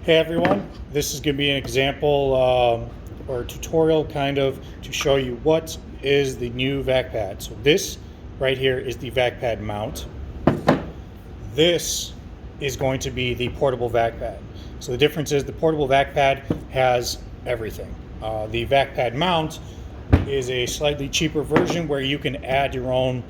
Hey everyone, this is going to be an example or a tutorial kind of to show you what is the new VACPAD. So this right here is the VACPAD mount. This is going to be the portable vac pad. So the difference is the portable vac pad has everything. The VACPAD mount is a slightly cheaper version where you can add your own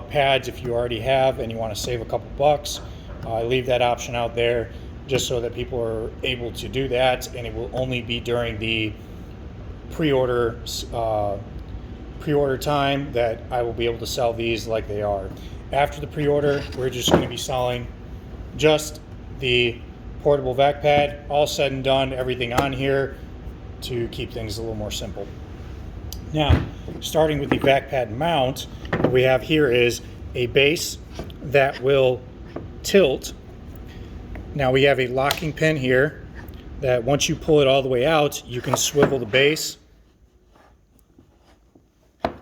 pads if you already have and you want to save a couple bucks. I leave that option out there just so that people are able to do that, and it will only be during the pre-order time that I will be able to sell these like they are. After the pre-order, we're just going to be selling just the portable vac pad, all said and done, everything on here to keep things a little more simple. Now, starting with the VACPAD mount, what we have here is a base that will tilt. Now we have a locking pin here that once you pull it all the way out, you can swivel the base,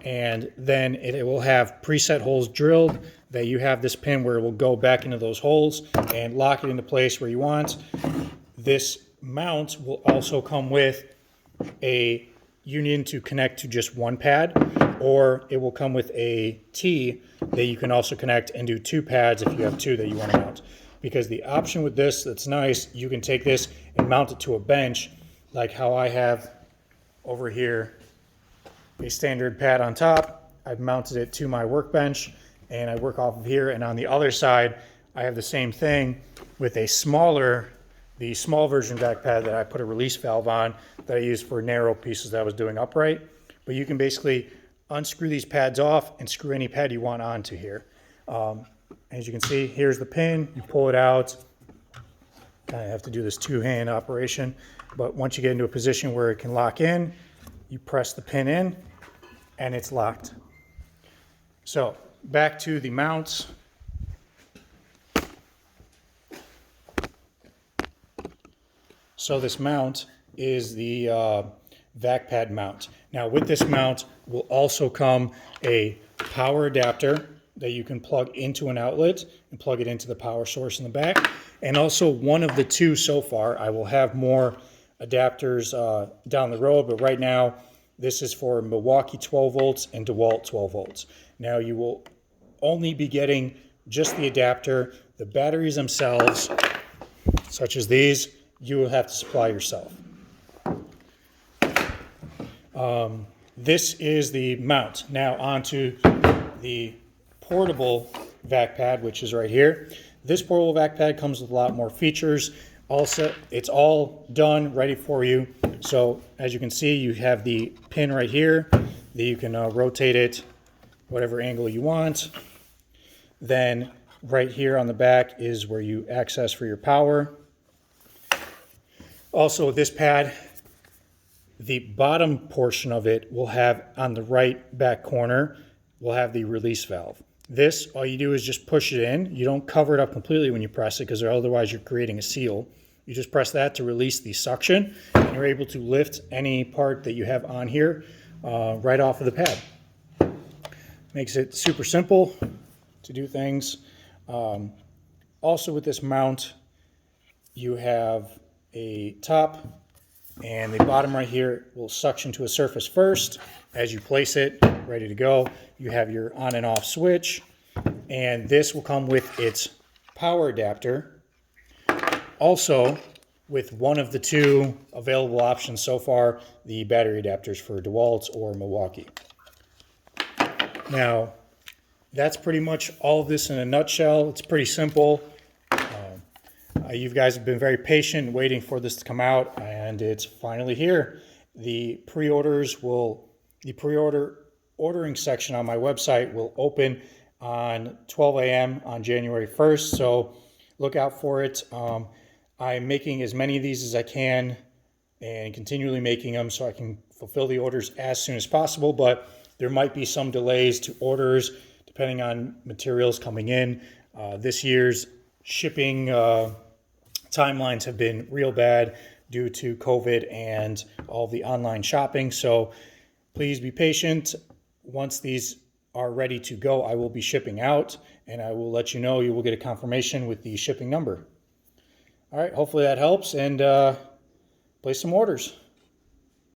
and then it will have preset holes drilled that you have this pin where it will go back into those holes and lock it into place where you want. This mount will also come with a union to connect to just one pad, or it will come with a T that you can also connect and do two pads if you have two that you want to mount. Because the option with this that's nice, you can take this and mount it to a bench like how I have over here a standard pad on top. I've mounted it to my workbench and I work off of here, and on the other side I have the same thing with a the small version vac pad that I put a release valve on that I use for narrow pieces that I was doing upright. But you can basically unscrew these pads off and screw any pad you want onto here. As you can see, here's the pin. You pull it out. Kind of have to do this two-hand operation, but once you get into a position where it can lock in, you press the pin in and it's locked. So back to the mounts. So this mount is the VACPAD mount. Now with this mount will also come a power adapter that you can plug into an outlet and plug it into the power source in the back. And also one of the two so far. I will have more adapters down the road, but right now this is for Milwaukee 12 volts and DeWalt 12 volts. Now you will only be getting just the adapter. The batteries themselves, such as these, you will have to supply yourself. This is the mount. Now onto the portable vac pad, which is right here. This portable vac pad comes with a lot more features. Also, it's all done, ready for you. So as you can see, you have the pin right here that you can rotate it whatever angle you want. Then right here on the back is where you access for your power. Also, this pad, the bottom portion of it will have, on the right back corner, will have the release valve. This, all you do is just push it in. You don't cover it up completely when you press it, because otherwise you're creating a seal. You just press that to release the suction, and you're able to lift any part that you have on here right off of the pad. Makes it super simple to do things. Also with this mount, you have a top, and the bottom right here will suction to a surface first. As you place it, ready to go, you have your on and off switch, and this will come with its power adapter. Also, with one of the two available options so far, the battery adapters for DeWalt or Milwaukee. Now, that's pretty much all of this in a nutshell. It's pretty simple. You guys have been very patient waiting for this to come out, and it's finally here. The ordering section on my website will open on 12 a.m. on January 1st, so look out for it. I'm making as many of these as I can and continually making them so I can fulfill the orders as soon as possible, but there might be some delays to orders depending on materials coming in. This year's shipping timelines have been real bad due to COVID and all the online shopping, so please be patient. Once these are ready to go, I will be shipping out, and I will let you know. You will get a confirmation with the shipping number. All right, hopefully that helps, and place some orders.